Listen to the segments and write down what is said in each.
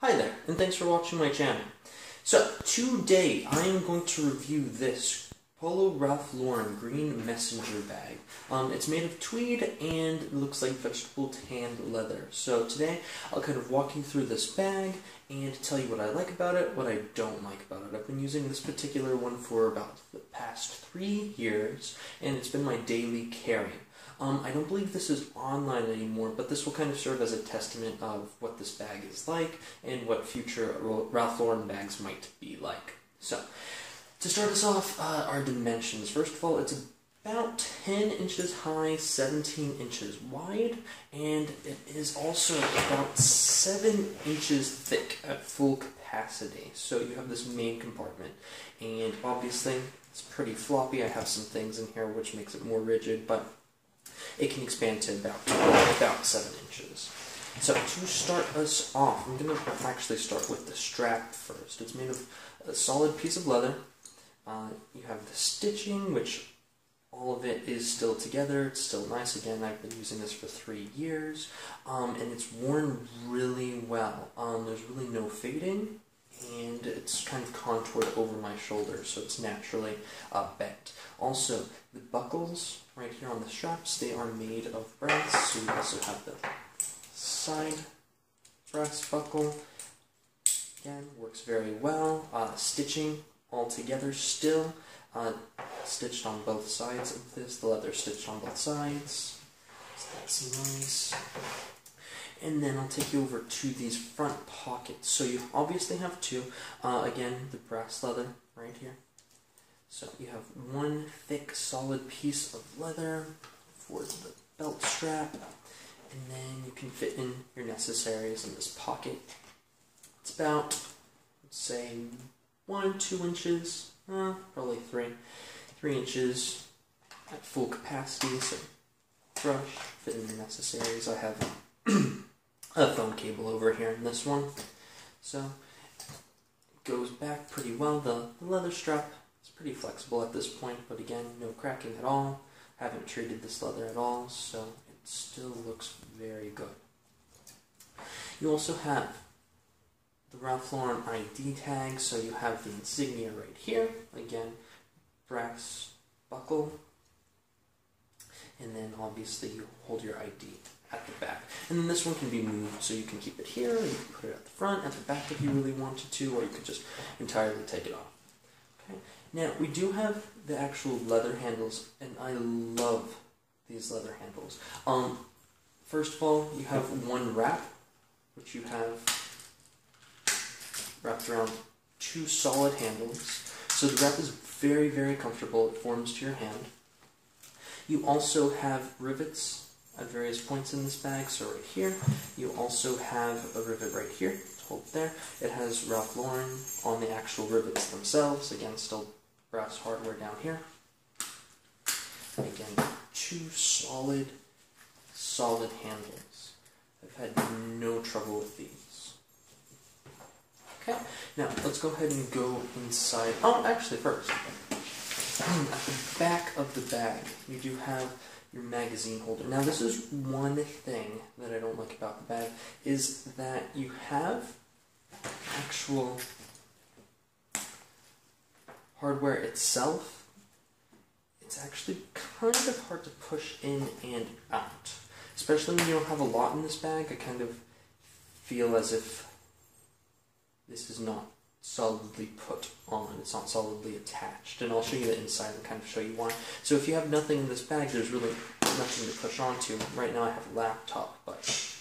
Hi there, and thanks for watching my channel. So, today I am going to review this Polo Ralph Lauren Green Messenger Bag. It's made of tweed and it looks like vegetable tanned leather. So today I'll kind of walk you through this bag and tell you what I like about it, what I don't like about it. I've been using this particular one for about the past 3 years, and it's been my daily carry. I don't believe this is online anymore, but this will kind of serve as a testament of what this bag is like and what future Ralph Lauren bags might be like. So, to start us off, our dimensions. First of all, it's about 10 inches high, 17 inches wide, and it is also about 7 inches thick at full capacity. So you have this main compartment, and obviously it's pretty floppy. I have some things in here which makes it more rigid, but it can expand to about 7 inches. So to start us off, I'm going to actually start with the strap first. It's made of a solid piece of leather. You have the stitching, which all of it is still together. It's still nice. Again, I've been using this for 3 years, and it's worn really well. There's really no fading, and it's kind of contoured over my shoulder, so it's naturally bent. Also, the buckles right here on the straps, they are made of brass, so you also have the side brass buckle. Again, works very well. Stitching all together still, stitched on both sides of this. The leather stitched on both sides, so that's nice. And then I'll take you over to these front pockets. So you obviously have two. Again, the brass leather right here. So you have one thick, solid piece of leather for the belt strap, and then you can fit in your necessaries in this pocket. It's about, let's say, 1-2 inches, probably 3 inches at full capacity. So brush, fit in your necessaries. I have a phone cable over here in this one, so it goes back pretty well. The leather strap is pretty flexible at this point, but again, no cracking at all. Haven't treated this leather at all, so it still looks very good. You also have the Ralph Lauren ID tag, so you have the insignia right here. Again, brass buckle, and then obviously you hold your ID at the back. And then this one can be moved, so you can keep it here, or you can put it at the front, at the back if you really wanted to, or you could just entirely take it off. Okay. Now, we do have the actual leather handles, and I love these leather handles. First of all, you have one wrap, which you have wrapped around 2 solid handles. So the wrap is very, very comfortable. It forms to your hand. You also have rivets at various points in this bag. So right here, you also have a rivet right here to hold there. It has Ralph Lauren on the actual rivets themselves. Again, still brass hardware down here. And again, 2 solid handles. I've had no trouble with these. Okay, now let's go ahead and go inside. Oh, actually first, at the back of the bag, you do have your magazine holder. Now this is one thing that I don't like about the bag, is that you have actual hardware itself. It's actually kind of hard to push in and out. Especially when you don't have a lot in this bag, I kind of feel as if this is not solidly put on, it's not solidly attached, and I'll show you the inside and kind of show you why. So if you have nothing in this bag, there's really nothing to push onto. Right now I have a laptop, but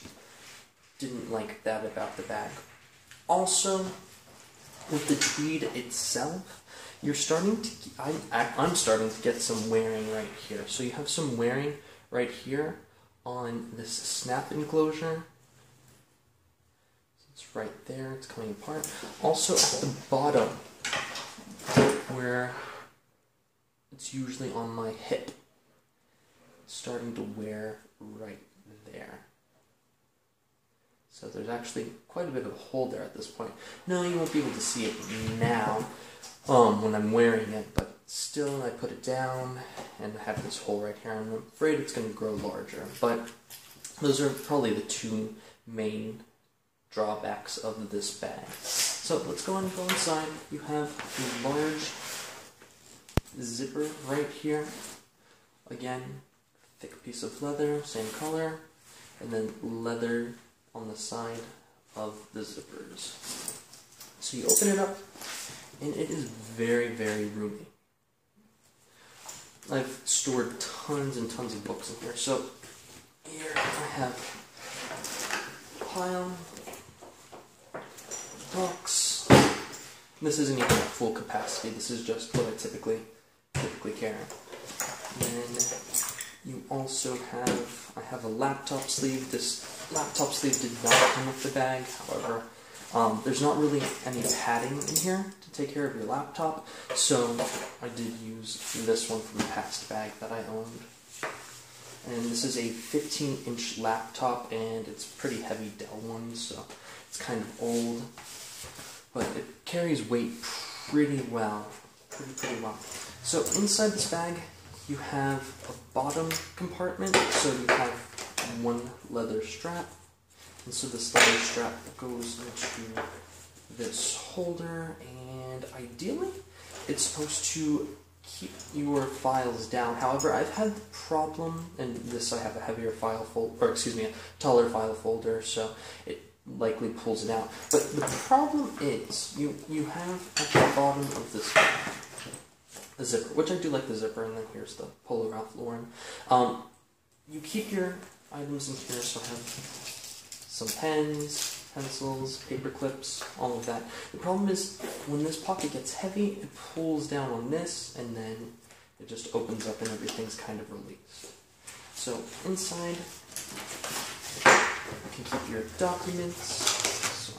didn't like that about the bag. Also, with the tweed itself, you're starting to, I'm starting to get some wearing right here. So you have some wearing right here on this snap enclosure. It's right there, it's coming apart. Also at the bottom, where it's usually on my hip, it's starting to wear right there. So there's actually quite a bit of a hole there at this point. No, you won't be able to see it now when I'm wearing it, but still I put it down and I have this hole right here. I'm afraid it's going to grow larger, but those are probably the 2 main drawbacks of this bag. So let's go and go inside. You have a large zipper right here. Again, thick piece of leather, same color, and then leather on the side of the zippers. So you open it up, and it is very, very roomy. I've stored tons and tons of books in here. So here I have a pile of books. This isn't even at full capacity. This is just what I typically carry. And then you also have, I have a laptop sleeve. This laptop sleeve did not come with the bag, however, there's not really any padding in here to take care of your laptop, so I did use this one from the past bag that I owned. And this is a 15-inch laptop, and it's a pretty heavy Dell one, so it's kind of old, but it carries weight pretty well, pretty well. So inside this bag, you have a bottom compartment, so you have one leather strap. And so this leather strap goes into this holder, and ideally it's supposed to keep your files down. However, I've had the problem, and this I have a heavier file folder, or excuse me, a taller file folder, so it likely pulls it out. But the problem is, you have at the bottom of this a zipper, which I do like the zipper, and then here's the Polo Ralph Lauren. You keep your items in here, so I have some pens, pencils, paper clips, all of that. The problem is, when this pocket gets heavy, it pulls down on this, and then it just opens up and everything's kind of released. So inside, you can keep your documents,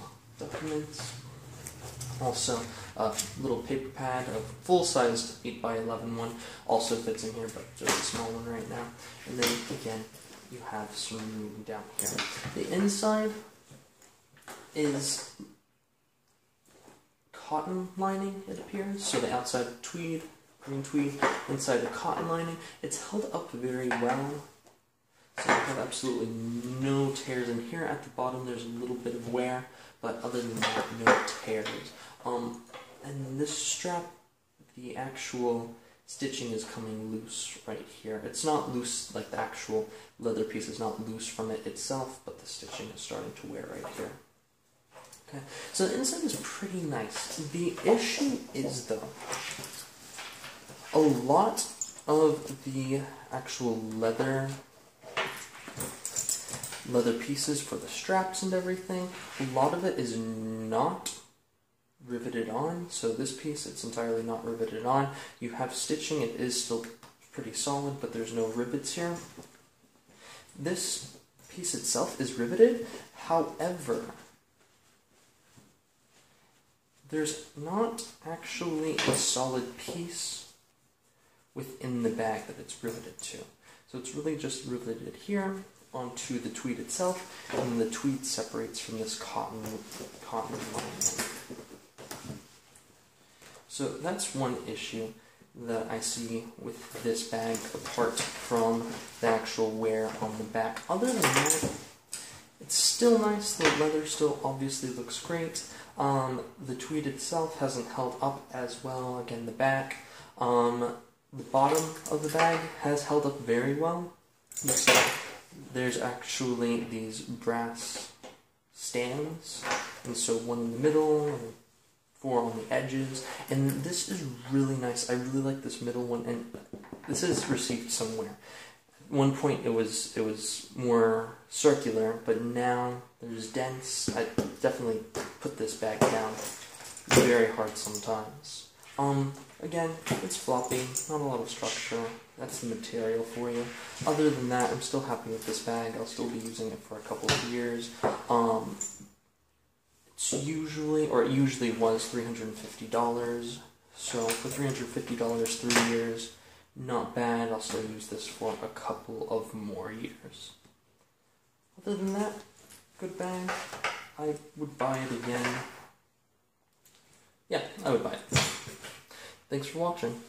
also a little paper pad, a full-sized 8x11 one, also fits in here, but just a small one right now. And then, again, you have some room down here. The inside is cotton lining, it appears. So the outside tweed, green tweed, inside the cotton lining. It's held up very well. So you have absolutely no tears in here. At the bottom there's a little bit of wear, but other than that, no tears. And this strap, the actual stitching is coming loose right here. It's not loose, like the actual leather piece is not loose from it itself, but the stitching is starting to wear right here. Okay, so the inside is pretty nice. The issue is, though, a lot of the actual leather pieces for the straps and everything, a lot of it is not riveted on. So this piece, it's entirely not riveted on. You have stitching, it is still pretty solid, but there's no rivets here. This piece itself is riveted, however, there's not actually a solid piece within the bag that it's riveted to. So it's really just riveted here onto the tweed itself, and the tweed separates from this cotton lining. So that's one issue that I see with this bag, apart from the actual wear on the back. Other than that, it's still nice. The leather still obviously looks great. The tweed itself hasn't held up as well. Again, the back. The bottom of the bag has held up very well. So there's actually these brass stands, and so one in the middle, and 4 on the edges, and this is really nice. I really like this middle one, and this is received somewhere. At one point it was more circular, but now there's dents. I definitely put this bag down very hard sometimes. Again, it's floppy, not a lot of structure. That's the material for you. Other than that, I'm still happy with this bag. I'll still be using it for a couple of years. It usually was $350, so for $350, 3 years, not bad. I'll still use this for a couple of more years. Other than that, good bag. I would buy it again. Yeah, I would buy it. Thanks for watching.